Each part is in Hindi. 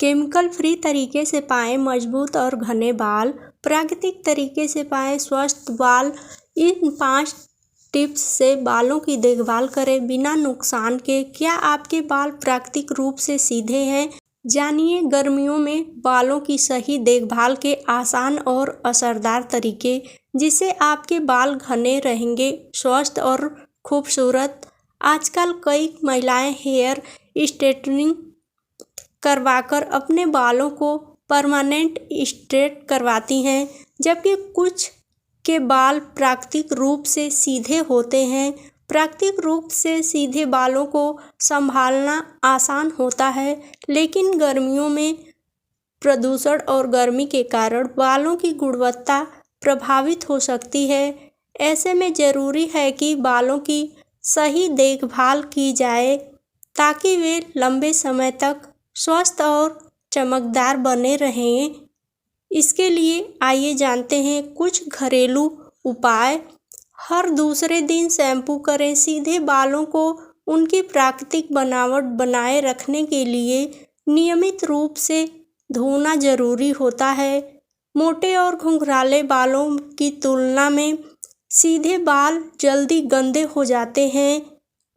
केमिकल फ्री तरीके से पाएं मजबूत और घने बाल, प्राकृतिक तरीके से पाएं स्वस्थ बाल। इन 5 टिप्स से बालों की देखभाल करें बिना नुकसान के। क्या आपके बाल प्राकृतिक रूप से सीधे हैं? जानिए गर्मियों में बालों की सही देखभाल के आसान और असरदार तरीके, जिससे आपके बाल घने रहेंगे, स्वस्थ और खूबसूरत। आजकल कई महिलाएं हेयर स्ट्रेटनिंग करवाकर अपने बालों को परमानेंट स्ट्रेट करवाती हैं, जबकि कुछ के बाल प्राकृतिक रूप से सीधे होते हैं। प्राकृतिक रूप से सीधे बालों को संभालना आसान होता है, लेकिन गर्मियों में प्रदूषण और गर्मी के कारण बालों की गुणवत्ता प्रभावित हो सकती है। ऐसे में ज़रूरी है कि बालों की सही देखभाल की जाए ताकि वे लंबे समय तक स्वस्थ और चमकदार बने रहें। इसके लिए आइए जानते हैं कुछ घरेलू उपाय। हर दूसरे दिन शैम्पू करें। सीधे बालों को उनकी प्राकृतिक बनावट बनाए रखने के लिए नियमित रूप से धोना जरूरी होता है। मोटे और घुंघराले बालों की तुलना में सीधे बाल जल्दी गंदे हो जाते हैं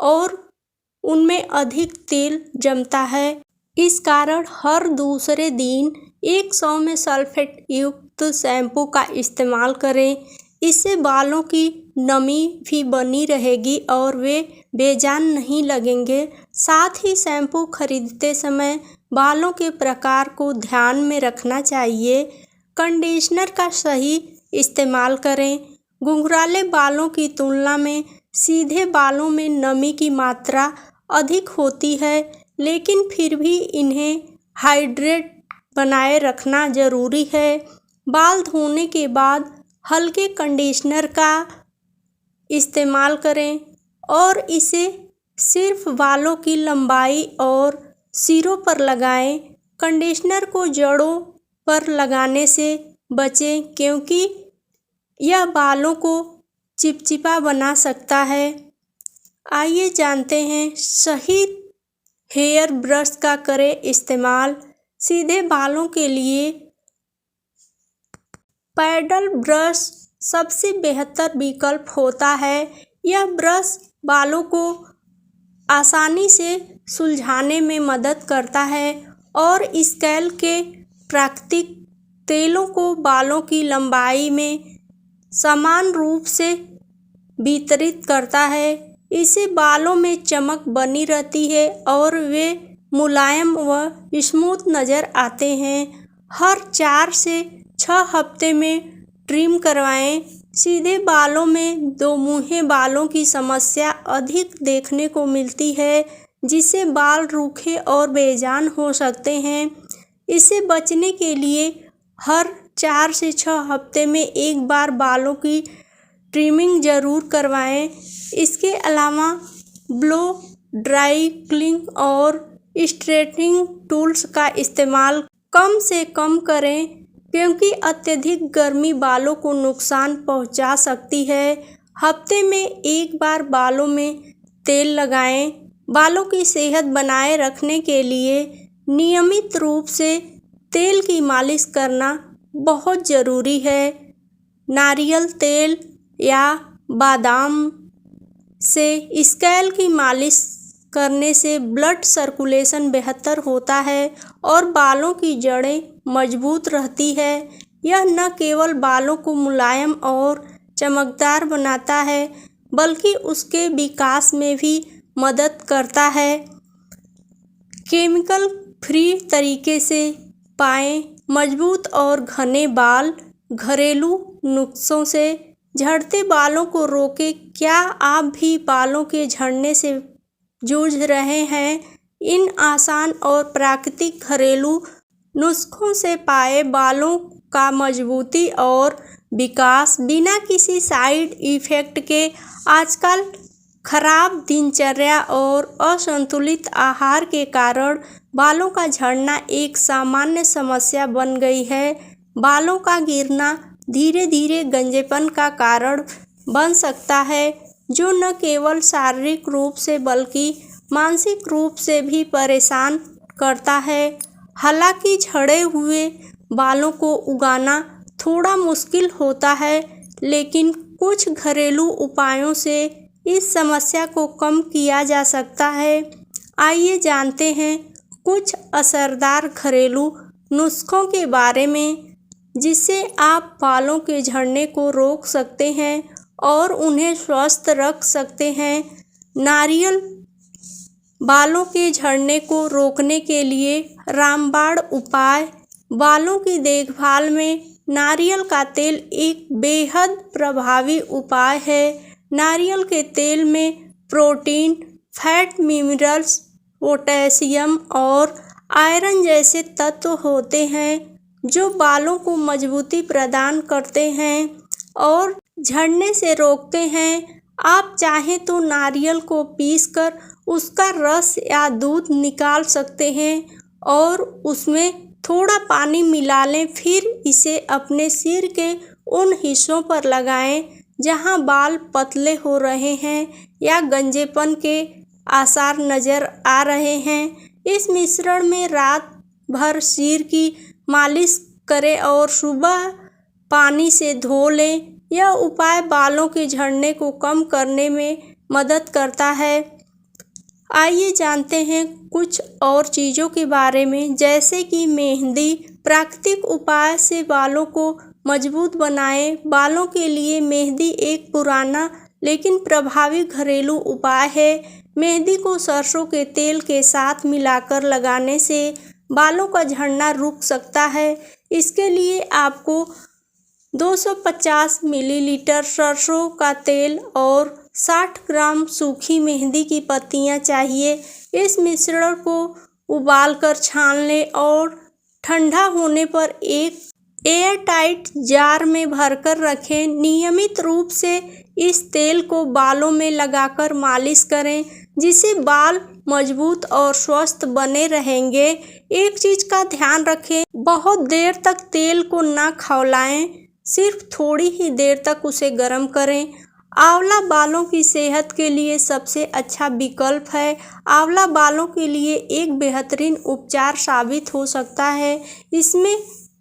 और उनमें अधिक तेल जमता है। इस कारण हर दूसरे दिन 100 में सल्फेट युक्त शैम्पू का इस्तेमाल करें। इससे बालों की नमी भी बनी रहेगी और वे बेजान नहीं लगेंगे। साथ ही शैम्पू खरीदते समय बालों के प्रकार को ध्यान में रखना चाहिए। कंडीशनर का सही इस्तेमाल करें। घुंघराले बालों की तुलना में सीधे बालों में नमी की मात्रा अधिक होती है, लेकिन फिर भी इन्हें हाइड्रेट बनाए रखना जरूरी है। बाल धोने के बाद हल्के कंडीशनर का इस्तेमाल करें और इसे सिर्फ बालों की लंबाई और सिरों पर लगाएं। कंडीशनर को जड़ों पर लगाने से बचें, क्योंकि यह बालों को चिपचिपा बना सकता है। आइए जानते हैं सही हेयर ब्रश का करें इस्तेमाल। सीधे बालों के लिए पैडल ब्रश सबसे बेहतर विकल्प होता है। यह ब्रश बालों को आसानी से सुलझाने में मदद करता है और स्कैल्प के प्राकृतिक तेलों को बालों की लंबाई में समान रूप से वितरित करता है। इससे बालों में चमक बनी रहती है और वे मुलायम व स्मूथ नज़र आते हैं। हर 4 से 6 हफ्ते में ट्रिम करवाएं। सीधे बालों में दोमुहे बालों की समस्या अधिक देखने को मिलती है, जिससे बाल रूखे और बेजान हो सकते हैं। इससे बचने के लिए हर 4 से 6 हफ्ते में एक बार बालों की ट्रिमिंग जरूर करवाएं। इसके अलावा ब्लो ड्राइंग और स्ट्रेटनिंग टूल्स का इस्तेमाल कम से कम करें, क्योंकि अत्यधिक गर्मी बालों को नुकसान पहुंचा सकती है। हफ्ते में एक बार बालों में तेल लगाएं। बालों की सेहत बनाए रखने के लिए नियमित रूप से तेल की मालिश करना बहुत ज़रूरी है। नारियल तेल या बादाम से स्कैल्प की मालिश करने से ब्लड सर्कुलेशन बेहतर होता है और बालों की जड़ें मजबूत रहती है। यह न केवल बालों को मुलायम और चमकदार बनाता है, बल्कि उसके विकास में भी मदद करता है। केमिकल फ्री तरीके से पाएं मजबूत और घने बाल। घरेलू नुस्खों से झड़ते बालों को रोकें। क्या आप भी बालों के झड़ने से जूझ रहे हैं? इन आसान और प्राकृतिक घरेलू नुस्खों से पाए बालों का मजबूती और विकास बिना किसी साइड इफ़ेक्ट के। आजकल खराब दिनचर्या और असंतुलित आहार के कारण बालों का झड़ना एक सामान्य समस्या बन गई है। बालों का गिरना धीरे धीरे गंजेपन का कारण बन सकता है, जो न केवल शारीरिक रूप से बल्कि मानसिक रूप से भी परेशान करता है। हालांकि झड़े हुए बालों को उगाना थोड़ा मुश्किल होता है, लेकिन कुछ घरेलू उपायों से इस समस्या को कम किया जा सकता है। आइए जानते हैं कुछ असरदार घरेलू नुस्खों के बारे में, जिससे आप बालों के झड़ने को रोक सकते हैं और उन्हें स्वस्थ रख सकते हैं। नारियल बालों के झड़ने को रोकने के लिए रामबाण उपाय। बालों की देखभाल में नारियल का तेल एक बेहद प्रभावी उपाय है। नारियल के तेल में प्रोटीन, फैट, मिनरल्स, पोटेशियम और आयरन जैसे तत्व होते हैं जो बालों को मजबूती प्रदान करते हैं और झड़ने से रोकते हैं। आप चाहें तो नारियल को पीसकर उसका रस या दूध निकाल सकते हैं और उसमें थोड़ा पानी मिला लें। फिर इसे अपने सिर के उन हिस्सों पर लगाएं जहां बाल पतले हो रहे हैं या गंजेपन के आसार नजर आ रहे हैं। इस मिश्रण में रात भर सिर की मालिश करें और सुबह पानी से धो लें। यह उपाय बालों के झड़ने को कम करने में मदद करता है। आइए जानते हैं कुछ और चीज़ों के बारे में, जैसे कि मेहंदी। प्राकृतिक उपाय से बालों को मजबूत बनाएं। बालों के लिए मेहंदी एक पुराना लेकिन प्रभावी घरेलू उपाय है। मेहंदी को सरसों के तेल के साथ मिलाकर लगाने से बालों का झड़ना रुक सकता है। इसके लिए आपको 250 मिलीलीटर सरसों का तेल और 60 ग्राम सूखी मेहंदी की पत्तियां चाहिए। इस मिश्रण को उबालकर छान लें और ठंडा होने पर एक एयरटाइट जार में भरकर रखें। नियमित रूप से इस तेल को बालों में लगाकर मालिश करें, जिससे बाल मजबूत और स्वस्थ बने रहेंगे। एक चीज़ का ध्यान रखें, बहुत देर तक तेल को ना खौलाएं, सिर्फ थोड़ी ही देर तक उसे गर्म करें। आंवला बालों की सेहत के लिए सबसे अच्छा विकल्प है। आंवला बालों के लिए एक बेहतरीन उपचार साबित हो सकता है। इसमें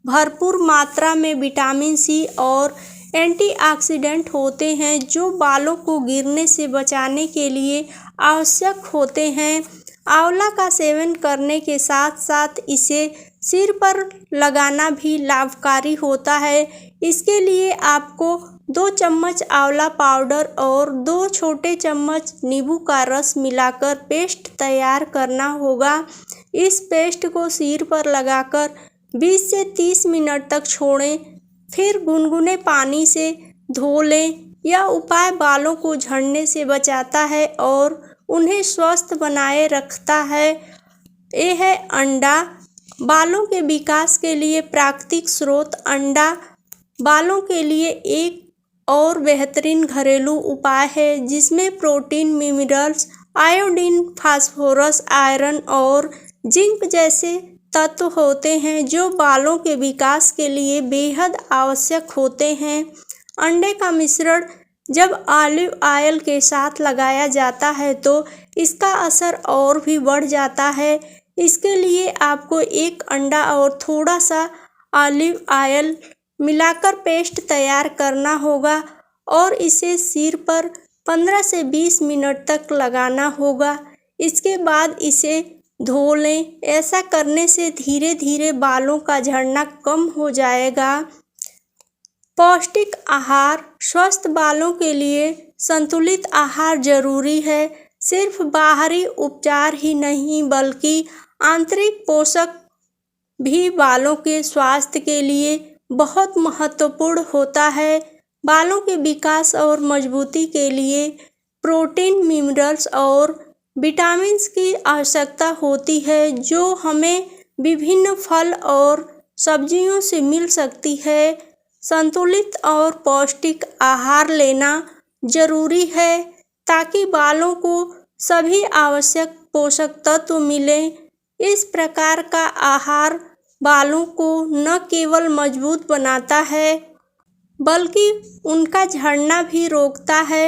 भरपूर मात्रा में विटामिन सी और एंटीऑक्सीडेंट होते हैं जो बालों को गिरने से बचाने के लिए आवश्यक होते हैं। आंवला का सेवन करने के साथ साथ इसे सिर पर लगाना भी लाभकारी होता है। इसके लिए आपको 2 चम्मच आंवला पाउडर और 2 छोटे चम्मच नींबू का रस मिलाकर पेस्ट तैयार करना होगा। इस पेस्ट को सिर पर लगाकर 20 से 30 मिनट तक छोड़ें, फिर गुनगुने पानी से धो लें। यह उपाय बालों को झड़ने से बचाता है और उन्हें स्वस्थ बनाए रखता है। ये है अंडा। बालों के विकास के लिए प्राकृतिक स्रोत अंडा बालों के लिए एक और बेहतरीन घरेलू उपाय है, जिसमें protein, minerals, iodine, phosphorus, iron और जिंक जैसे तत्व होते हैं जो बालों के विकास के लिए बेहद आवश्यक होते हैं। अंडे का मिश्रण जब ऑलिव ऑयल के साथ लगाया जाता है तो इसका असर और भी बढ़ जाता है। इसके लिए आपको एक अंडा और थोड़ा सा ऑलिव ऑयल मिलाकर पेस्ट तैयार करना होगा और इसे सिर पर 15 से 20 मिनट तक लगाना होगा। इसके बाद इसे धो लें। ऐसा करने से धीरे धीरे बालों का झड़ना कम हो जाएगा। पौष्टिक आहार। स्वस्थ बालों के लिए संतुलित आहार जरूरी है। सिर्फ बाहरी उपचार ही नहीं बल्कि आंतरिक पोषक भी बालों के स्वास्थ्य के लिए बहुत महत्वपूर्ण होता है। बालों के विकास और मजबूती के लिए प्रोटीन, मिनरल्स और विटामिन्स की आवश्यकता होती है जो हमें विभिन्न फल और सब्जियों से मिल सकती है। संतुलित और पौष्टिक आहार लेना जरूरी है ताकि बालों को सभी आवश्यक पोषक तत्व मिलें। इस प्रकार का आहार बालों को न केवल मजबूत बनाता है बल्कि उनका झड़ना भी रोकता है।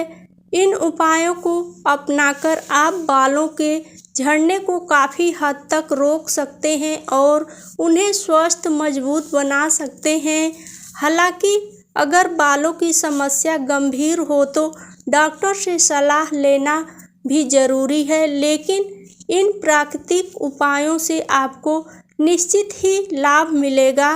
इन उपायों को अपनाकर आप बालों के झड़ने को काफ़ी हद तक रोक सकते हैं और उन्हें स्वस्थ मजबूत बना सकते हैं। हालांकि अगर बालों की समस्या गंभीर हो तो डॉक्टर से सलाह लेना भी ज़रूरी है, लेकिन इन प्राकृतिक उपायों से आपको निश्चित ही लाभ मिलेगा।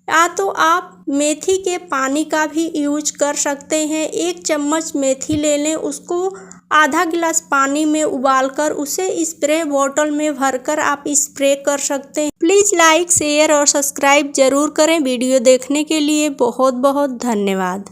या तो आप मेथी के पानी का भी यूज कर सकते हैं। 1 चम्मच मेथी ले लें, उसको आधा गिलास पानी में उबालकर उसे स्प्रे बॉटल में भरकर आप स्प्रे कर सकते हैं। प्लीज़ लाइक, शेयर और सब्सक्राइब ज़रूर करें। वीडियो देखने के लिए बहुत बहुत धन्यवाद।